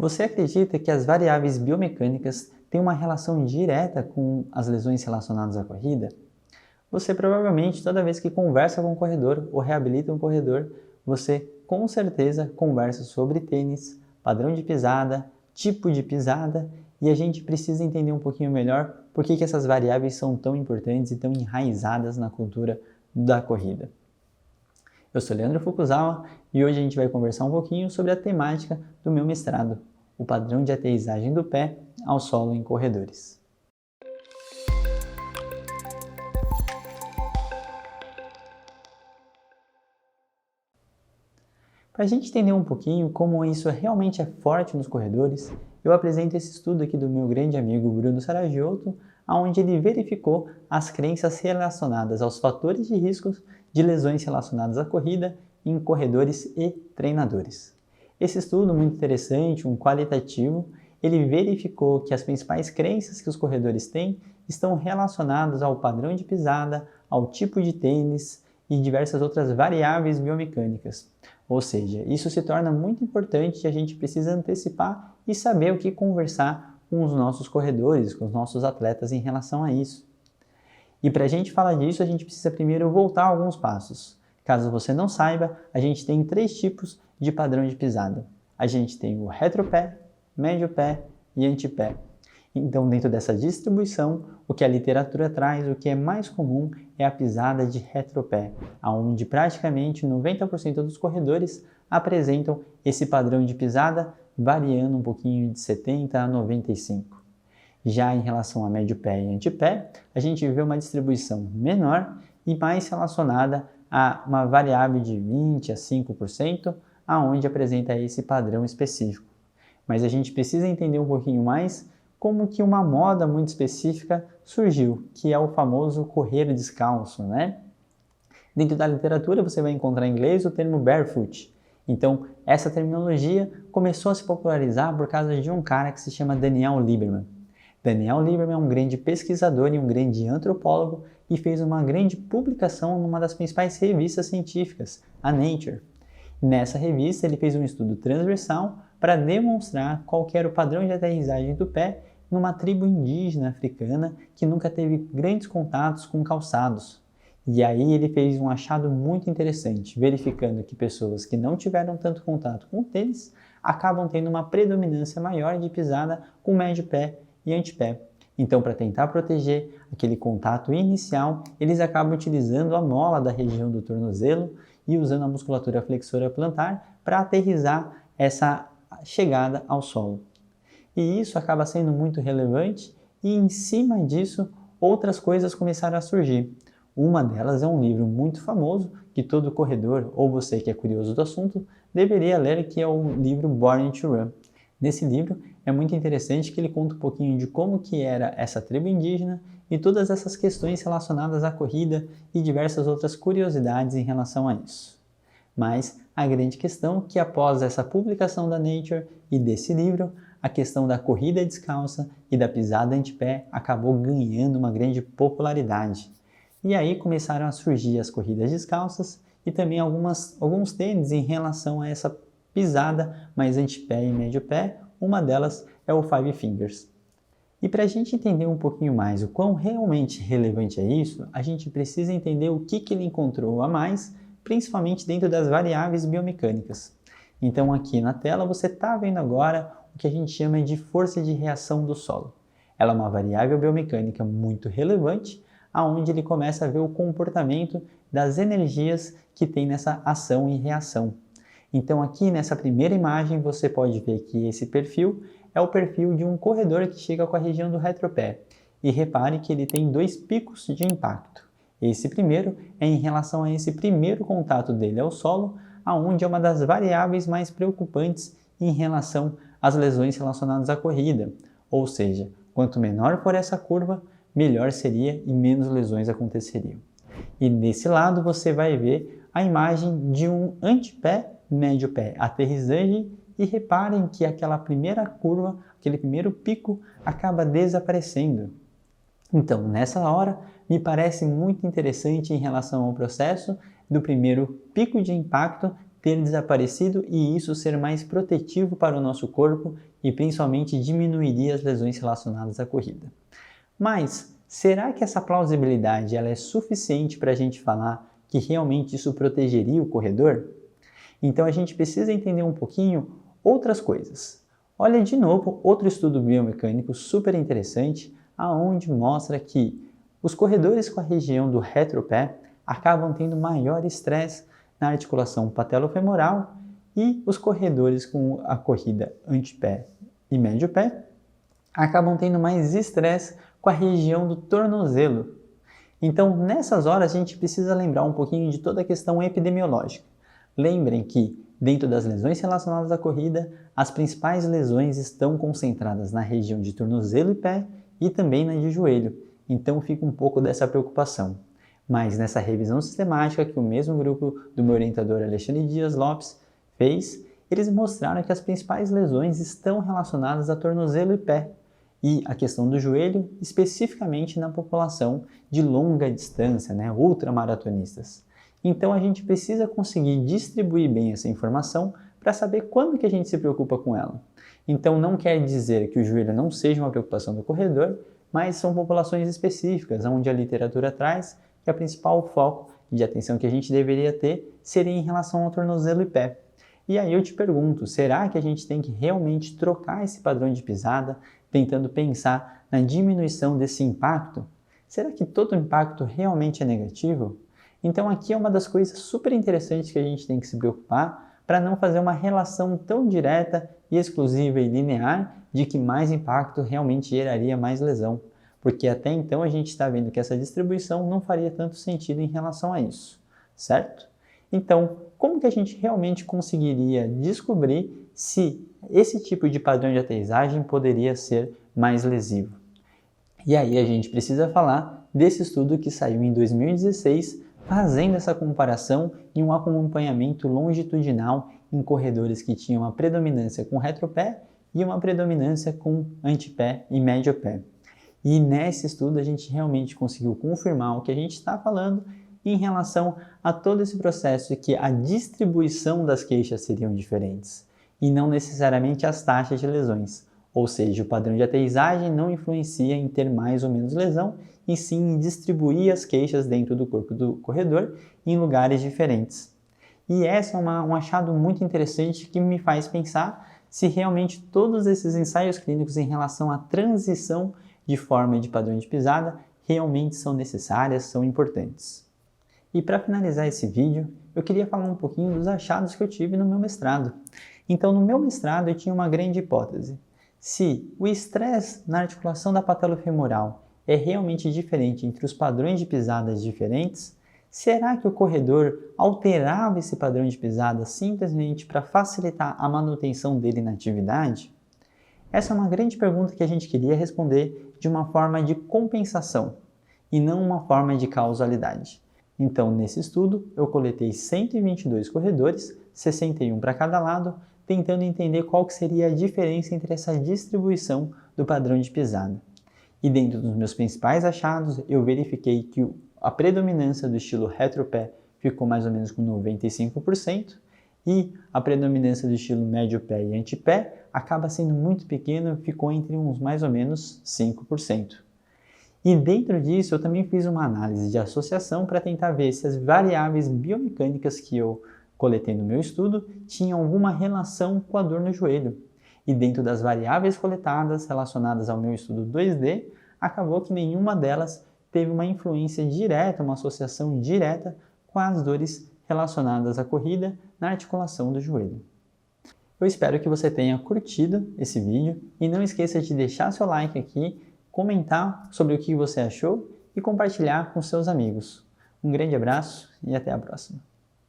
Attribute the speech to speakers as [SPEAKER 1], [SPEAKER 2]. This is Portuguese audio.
[SPEAKER 1] Você acredita que as variáveis biomecânicas têm uma relação direta com as lesões relacionadas à corrida? Você provavelmente, toda vez que conversa com um corredor ou reabilita um corredor, você com certeza conversa sobre tênis, padrão de pisada, tipo de pisada, e a gente precisa entender um pouquinho melhor por que essas variáveis são tão importantes e tão enraizadas na cultura da corrida. Eu sou Leandro Fukuzawa e hoje a gente vai conversar um pouquinho sobre a temática do meu mestrado, o padrão de aterrissagem do pé ao solo em corredores. Para a gente entender um pouquinho como isso realmente é forte nos corredores, eu apresento esse estudo aqui do meu grande amigo Bruno Saragiotto, onde ele verificou as crenças relacionadas aos fatores de riscos de lesões relacionadas à corrida em corredores e treinadores. Esse estudo, muito interessante, qualitativo, ele verificou que as principais crenças que os corredores têm estão relacionadas ao padrão de pisada, ao tipo de tênis e diversas outras variáveis biomecânicas. Ou seja, isso se torna muito importante e a gente precisa antecipar e saber o que conversar com os nossos corredores, com os nossos atletas em relação a isso. E para a gente falar disso, a gente precisa primeiro voltar alguns passos. Caso você não saiba, a gente tem 3 tipos de padrão de pisada. A gente tem o retropé, médio pé e antepé. Então, dentro dessa distribuição, o que a literatura traz, o que é mais comum é a pisada de retropé, onde praticamente 90% dos corredores apresentam esse padrão de pisada, variando um pouquinho de 70 a 95. Já em relação a médio pé e antepé, a gente vê uma distribuição menor e mais relacionada a uma variável de 20 a 5%, aonde apresenta esse padrão específico. Mas a gente precisa entender um pouquinho mais como que uma moda muito específica surgiu, que é o famoso correr descalço, né? Dentro da literatura você vai encontrar em inglês o termo barefoot. Então, essa terminologia começou a se popularizar por causa de um cara que se chama Daniel Lieberman. Daniel Lieberman é um grande pesquisador e um grande antropólogo e fez uma grande publicação numa das principais revistas científicas, a Nature. Nessa revista, ele fez um estudo transversal para demonstrar qual era o padrão de aterrissagem do pé numa tribo indígena africana que nunca teve grandes contatos com calçados. E aí ele fez um achado muito interessante, verificando que pessoas que não tiveram tanto contato com o tênis acabam tendo uma predominância maior de pisada com médio pé e antepé. Então, para tentar proteger aquele contato inicial, eles acabam utilizando a mola da região do tornozelo e usando a musculatura flexora plantar para aterrissar essa chegada ao solo. E isso acaba sendo muito relevante e em cima disso outras coisas começaram a surgir. Uma delas é um livro muito famoso que todo corredor ou você que é curioso do assunto deveria ler, que é o livro Born to Run. Nesse livro é muito interessante que ele conta um pouquinho de como que era essa tribo indígena e todas essas questões relacionadas à corrida e diversas outras curiosidades em relação a isso. Mas a grande questão é que após essa publicação da Nature e desse livro, a questão da corrida descalça e da pisada antepé acabou ganhando uma grande popularidade. E aí começaram a surgir as corridas descalças e também alguns tênis em relação a essa pisada mais antepé e médio pé. Uma delas é o Five Fingers. E para a gente entender um pouquinho mais o quão realmente relevante é isso, a gente precisa entender o que ele encontrou a mais, principalmente dentro das variáveis biomecânicas. Então aqui na tela você está vendo agora o que a gente chama de força de reação do solo. Ela é uma variável biomecânica muito relevante, aonde ele começa a ver o comportamento das energias que tem nessa ação e reação. Então aqui nessa primeira imagem você pode ver que esse perfil é o perfil de um corredor que chega com a região do retropé. E repare que ele tem 2 picos de impacto. Esse primeiro é em relação a esse primeiro contato dele ao solo, aonde é uma das variáveis mais preocupantes em relação às lesões relacionadas à corrida. Ou seja, quanto menor for essa curva, melhor seria e menos lesões aconteceriam. E nesse lado você vai ver a imagem de um antepé, médio pé, aterrissagem, e reparem que aquela primeira curva, aquele primeiro pico acaba desaparecendo. Então, nessa hora, me parece muito interessante em relação ao processo do primeiro pico de impacto ter desaparecido e isso ser mais protetivo para o nosso corpo e principalmente diminuiria as lesões relacionadas à corrida. Mas será que essa plausibilidade ela é suficiente para a gente falar que realmente isso protegeria o corredor? Então a gente precisa entender um pouquinho outras coisas. Olha de novo outro estudo biomecânico super interessante, aonde mostra que os corredores com a região do retropé acabam tendo maior estresse na articulação patelofemoral e os corredores com a corrida antepé e médio pé acabam tendo mais estresse com a região do tornozelo. Então, nessas horas, a gente precisa lembrar um pouquinho de toda a questão epidemiológica. Lembrem que, dentro das lesões relacionadas à corrida, as principais lesões estão concentradas na região de tornozelo e pé e também na de joelho. Então, fica um pouco dessa preocupação. Mas nessa revisão sistemática que o mesmo grupo do meu orientador Alexandre Dias Lopes fez, eles mostraram que as principais lesões estão relacionadas a tornozelo e pé, e a questão do joelho, especificamente na população de longa distância, ultramaratonistas. Então a gente precisa conseguir distribuir bem essa informação para saber quando que a gente se preocupa com ela. Então não quer dizer que o joelho não seja uma preocupação do corredor, mas são populações específicas, onde a literatura traz que a principal foco de atenção que a gente deveria ter seria em relação ao tornozelo e pé. E aí eu te pergunto, será que a gente tem que realmente trocar esse padrão de pisada, tentando pensar na diminuição desse impacto? Será que todo impacto realmente é negativo? Então aqui é uma das coisas super interessantes que a gente tem que se preocupar para não fazer uma relação tão direta e exclusiva e linear de que mais impacto realmente geraria mais lesão. Porque até então a gente está vendo que essa distribuição não faria tanto sentido em relação a isso, certo? Então, como que a gente realmente conseguiria descobrir se esse tipo de padrão de aterrissagem poderia ser mais lesivo? E aí a gente precisa falar desse estudo que saiu em 2016, fazendo essa comparação e um acompanhamento longitudinal em corredores que tinham uma predominância com retropé e uma predominância com antepé e médio pé. E nesse estudo a gente realmente conseguiu confirmar o que a gente está falando em relação a todo esse processo, que a distribuição das queixas seriam diferentes e não necessariamente as taxas de lesões. Ou seja, o padrão de aterrissagem não influencia em ter mais ou menos lesão, e sim em distribuir as queixas dentro do corpo do corredor em lugares diferentes. E esse é um achado muito interessante que me faz pensar se realmente todos esses ensaios clínicos em relação à transição de forma de padrão de pisada realmente são necessárias, são importantes. E para finalizar esse vídeo, eu queria falar um pouquinho dos achados que eu tive no meu mestrado. Então, no meu mestrado eu tinha uma grande hipótese. Se o estresse na articulação da patelofemoral é realmente diferente entre os padrões de pisadas diferentes, será que o corredor alterava esse padrão de pisada simplesmente para facilitar a manutenção dele na atividade? Essa é uma grande pergunta que a gente queria responder de uma forma de compensação e não uma forma de causalidade. Então, nesse estudo, eu coletei 122 corredores, 61 para cada lado, tentando entender qual que seria a diferença entre essa distribuição do padrão de pisada. E dentro dos meus principais achados, eu verifiquei que a predominância do estilo retropé ficou mais ou menos com 95%, e a predominância do estilo médio pé e antepé acaba sendo muito pequena, ficou entre uns mais ou menos 5%. E dentro disso eu também fiz uma análise de associação para tentar ver se as variáveis biomecânicas que eu coletei no meu estudo tinham alguma relação com a dor no joelho. E dentro das variáveis coletadas relacionadas ao meu estudo 2D, acabou que nenhuma delas teve uma influência direta, uma associação direta com as dores relacionadas à corrida na articulação do joelho. Eu espero que você tenha curtido esse vídeo e não esqueça de deixar seu like aqui, comentar sobre o que você achou e compartilhar com seus amigos. Um grande abraço e até a próxima.